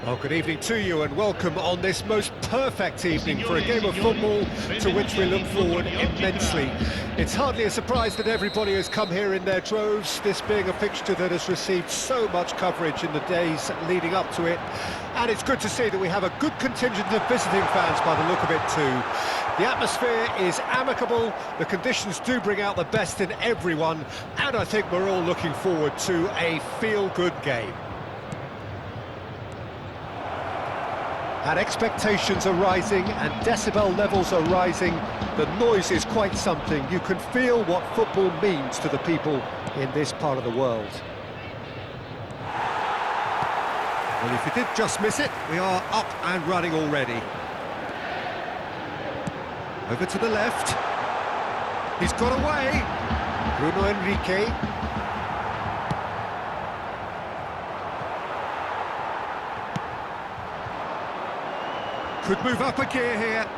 Oh, good evening to you and welcome on this most perfect evening for a game of football to which we look forward immensely. It's hardly a surprise that everybody has come here in their droves, this being a fixture that has received so much coverage in the days leading up to it. And it's good to see that we have a good contingent of visiting fans by the look of it too. The atmosphere is amicable, the conditions do bring out the best in everyone, and I think we're all looking forward to a feel-good game. And expectations are rising and decibel levels are rising. The noise is quite something. You can feel what football means to the people in this part of the world. Well, if you did just miss it, we are up and running already. Over to the left. He's got away. Bruno Henrique. Could move up a gear here.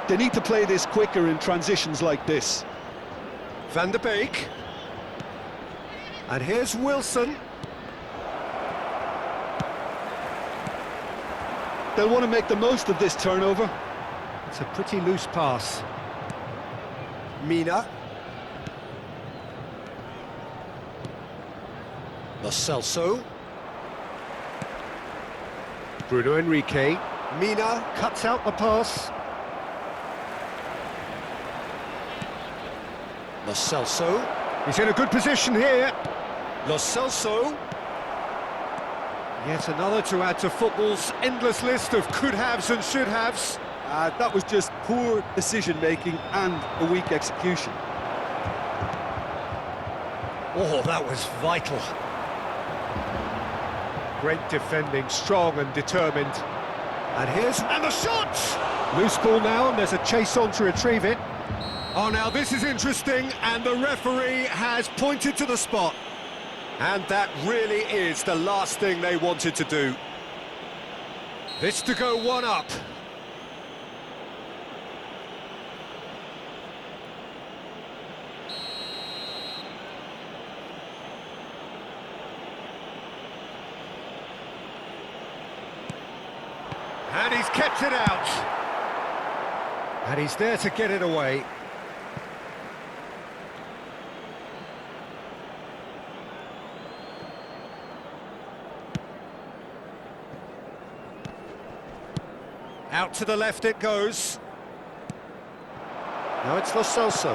They need to play this quicker in transitions like this. Van der Beek. And here's Wilson. They'll want to make the most of this turnover. It's a pretty loose pass. Mina. Lo Celso. Bruno Henrique. Mina cuts out the pass. Lo Celso. He's in a good position here. Lo Celso. Yet another to add to football's endless list of could-haves and should-haves. That was just poor decision-making and a weak execution. Oh, that was vital. Great defending, strong and determined. And the shot! Loose ball now, and there's a chase on to retrieve it. Oh, now this is interesting, and the referee has pointed to the spot. And that really is the last thing they wanted to do. This to go one up. And he's kept it out. And he's there to get it away. Out to the left it goes. Now it's Lo Celso.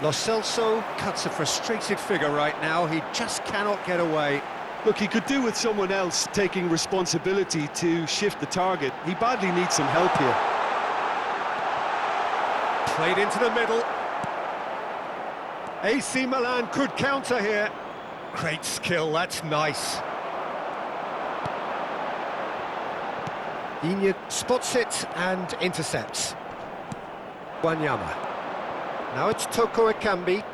Lo Celso cuts a frustrated figure right now. He just cannot get away. Look, he could do with someone else taking responsibility to shift the target. He badly needs some help here. Played into the middle. AC Milan could counter here. Great skill, that's nice. Iñigo spots it and intercepts. Wanyama. Now it's Toko Ekambi.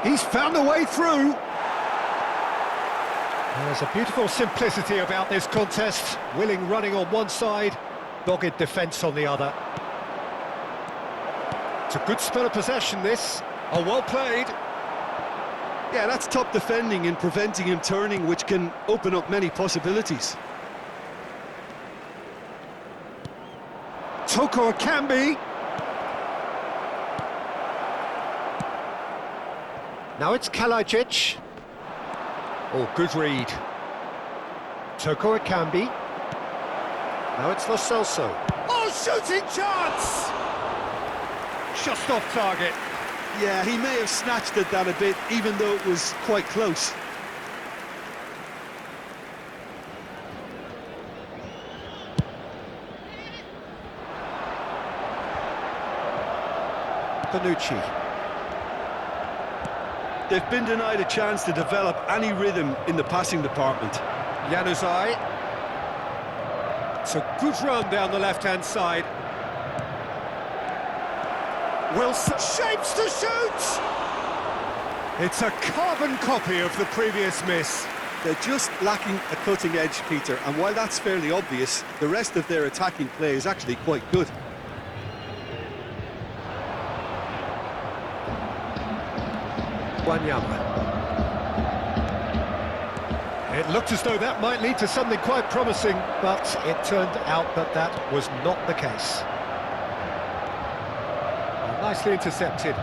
He's found a way through. There's a beautiful simplicity about this contest. Willing running on one side, dogged defence on the other. It's a good spell of possession, this. Oh, well played. Yeah, that's top defending and preventing him turning, which can open up many possibilities. Toko Ekambi. Now it's Kalajic. Oh, good read. Toko Ekambi. Now it's Lo Celso. Oh, shooting chance! Just off target. Yeah, he may have snatched at that a bit, even though it was quite close. Panucci. They've been denied a chance to develop any rhythm in the passing department. Januzaj. It's a good run down the left-hand side. Wilson shapes to shoot! It's a carbon copy of the previous miss. They're just lacking a cutting edge, Peter, and while that's fairly obvious, the rest of their attacking play is actually quite good. Wanyama. It looked as though that might lead to something quite promising, but it turned out that that was not the case. Nicely intercepted.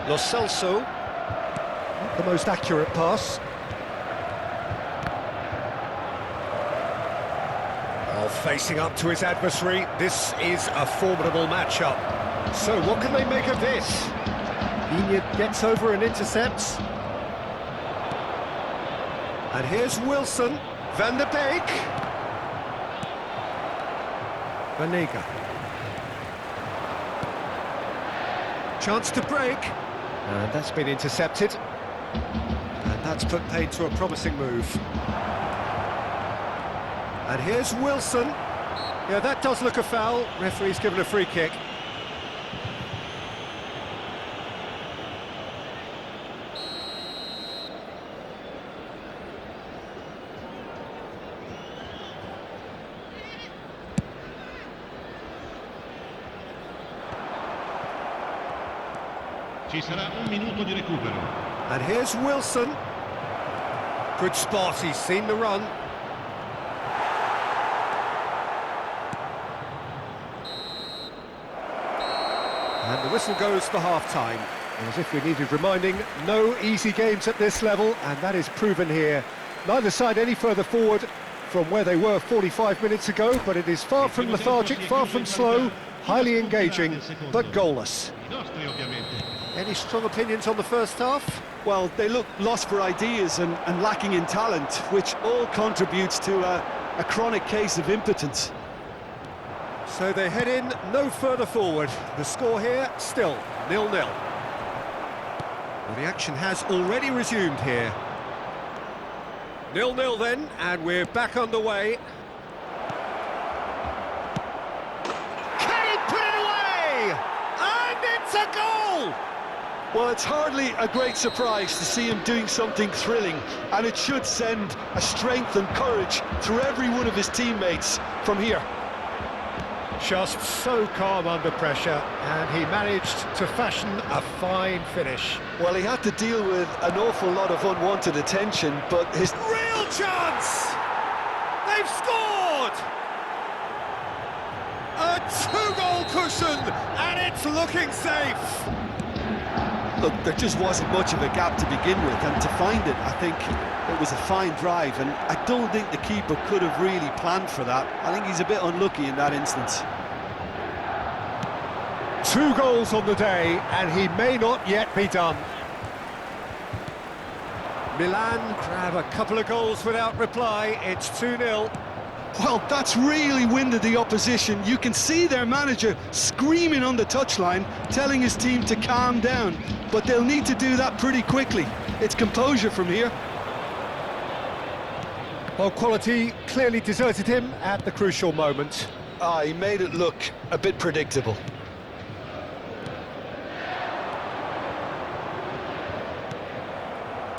Lo Celso. Not the most accurate pass. Oh, facing up to his adversary, this is a formidable matchup. So what can they make of this? Enid gets over and intercepts. And here's Wilson, Van der Beek. Vanega. Chance to break. And that's been intercepted. And that's put paid to a promising move. And here's Wilson. Yeah, that does look a foul. Referee's given a free kick. Ci sarà un minuto di recupero. And here's Wilson. Good spot, he's seen the run. And the whistle goes for half-time. As if we needed reminding, no easy games at this level, and that is proven here. Neither side any further forward from where they were 45 minutes ago, but it is far from lethargic, far from slow, highly engaging, but goalless. Any strong opinions on the first half? Well, they look lost for ideas and lacking in talent, which all contributes to a chronic case of impotence. So they head in no further forward. The score here, still 0-0. Well, the action has already resumed here. 0-0 then, and we're back underway. Can he put it away? And it's a goal! Well, it's hardly a great surprise to see him doing something thrilling, and it should send a strength and courage through every one of his teammates from here. Just so calm under pressure, and he managed to fashion a fine finish. Well, he had to deal with an awful lot of unwanted attention, but his... Real chance! They've scored! A two-goal cushion, and it's looking safe! Look, there just wasn't much of a gap to begin with, and to find it, I think it was a fine drive, and I don't think the keeper could have really planned for that. I think he's a bit unlucky in that instance. 2 goals on the day, and he may not yet be done. Milan grab a couple of goals without reply. It's 2-0. Well, that's really winded the opposition. You can see their manager screaming on the touchline, telling his team to calm down, but they'll need to do that pretty quickly. It's composure from here. Well, quality clearly deserted him at the crucial moment. He made it look a bit predictable.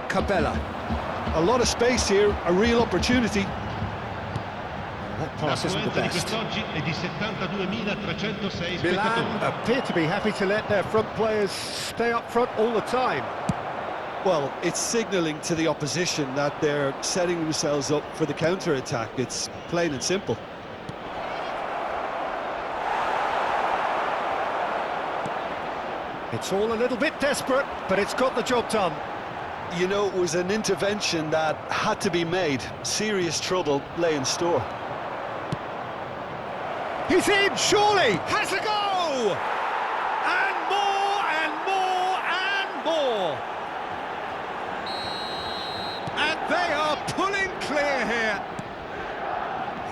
Cabella. A lot of space here, a real opportunity. That pass isn't the best. Milan appear to be happy to let their front players stay up front all the time. Well, it's signalling to the opposition that they're setting themselves up for the counter-attack. It's plain and simple. It's all a little bit desperate, but it's got the job done. You know, it was an intervention that had to be made. Serious trouble lay in store. He's in, surely! Has a go! And more, and more, and more! And they are pulling clear here.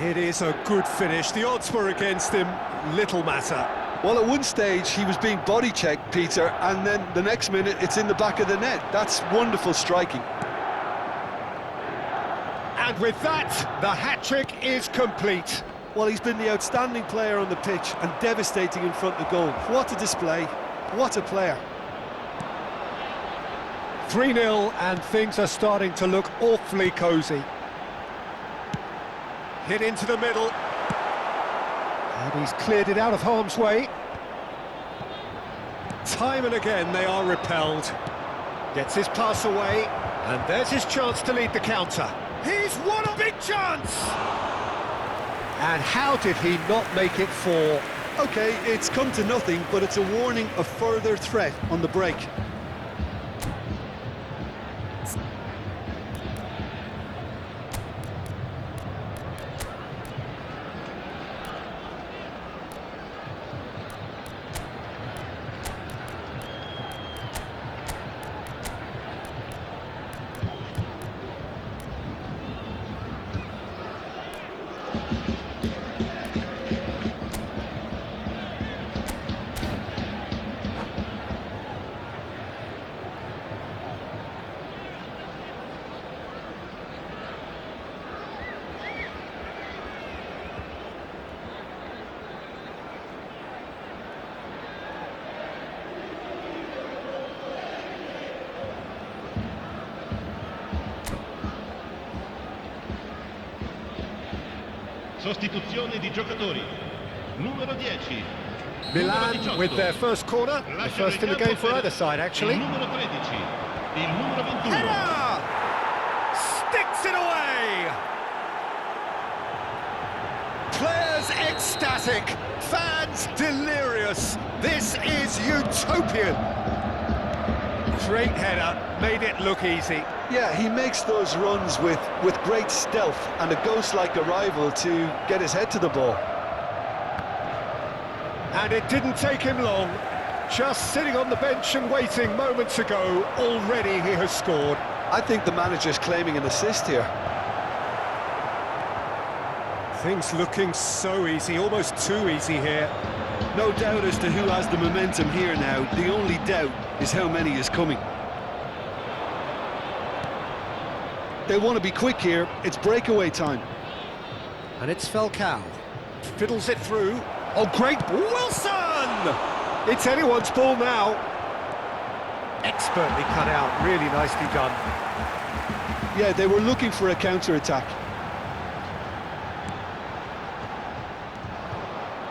It is a good finish. The odds were against him. Little matter. Well, at one stage, he was being body-checked, Peter, and then the next minute, it's in the back of the net. That's wonderful striking. And with that, the hat-trick is complete. Well, he's been the outstanding player on the pitch and devastating in front of goal. What a display, what a player. 3-0, and things are starting to look awfully cosy. Hit into the middle. And he's cleared it out of harm's way. Time and again they are repelled. Gets his pass away, and there's his chance to lead the counter. He's won a big chance! And how did he not make it 4? Okay, it's come to nothing, but it's a warning of further threat on the break. Sostituzione di giocatori. Numero 10. Milan with their first corner, the first in the game for either side actually. Il numero 13. Il numero 21. Header! Sticks it away! Players ecstatic, fans delirious. This is utopian. Great header, made it look easy. Yeah, he makes those runs with great stealth and a ghost-like arrival to get his head to the ball. And it didn't take him long. Just sitting on the bench and waiting moments ago, already he has scored. I think the manager's claiming an assist here. Things looking so easy, almost too easy here. No doubt as to who has the momentum here now. The only doubt is how many is coming. They want to be quick here. It's breakaway time. And it's Falcao. Fiddles it through. Oh, great! Wilson! It's anyone's ball now. Expertly cut out, really nicely done. Yeah, they were looking for a counter-attack.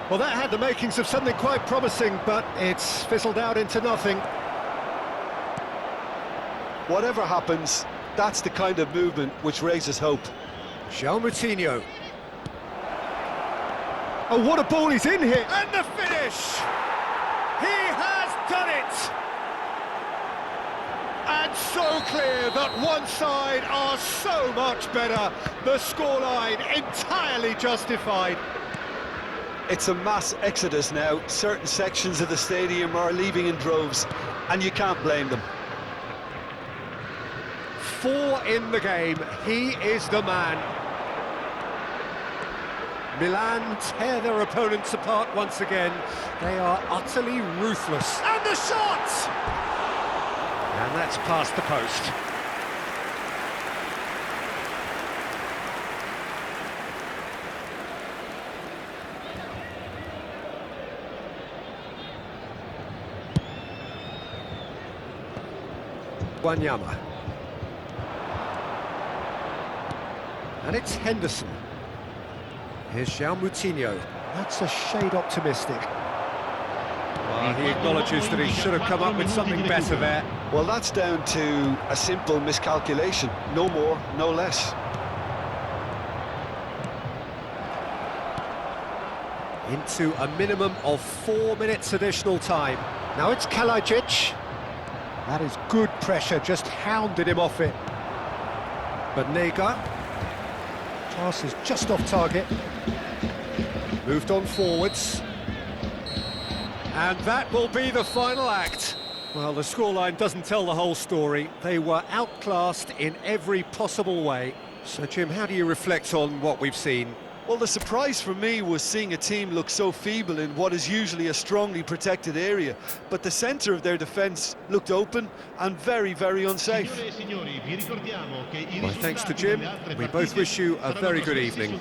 Well, that had the makings of something quite promising, but it's fizzled out into nothing. Whatever happens, that's the kind of movement which raises hope. João Moutinho. Oh, what a ball he's in here! And the finish! He has done it! And so clear that one side are so much better. The scoreline entirely justified. It's a mass exodus now. Certain sections of the stadium are leaving in droves, and you can't blame them. 4 in the game. He is the man. Milan tear their opponents apart once again. They are utterly ruthless. And the shot! And that's past the post. Wanyama. And it's Henderson. Here's João Moutinho. That's a shade optimistic. Well, he acknowledges that he should have come up with something better there. Well, that's down to a simple miscalculation. No more, no less. Into a minimum of 4 minutes additional time. Now it's Kalajic. That is good pressure, just hounded him off it. But Nega. Pass is just off target. Moved on forwards. And that will be the final act. Well, the scoreline doesn't tell the whole story. They were outclassed in every possible way. So, Jim, how do you reflect on what we've seen? Well, the surprise for me was seeing a team look so feeble in what is usually a strongly protected area. But the centre of their defence looked open and very, very unsafe. My thanks to Jim. We both wish you a very good evening.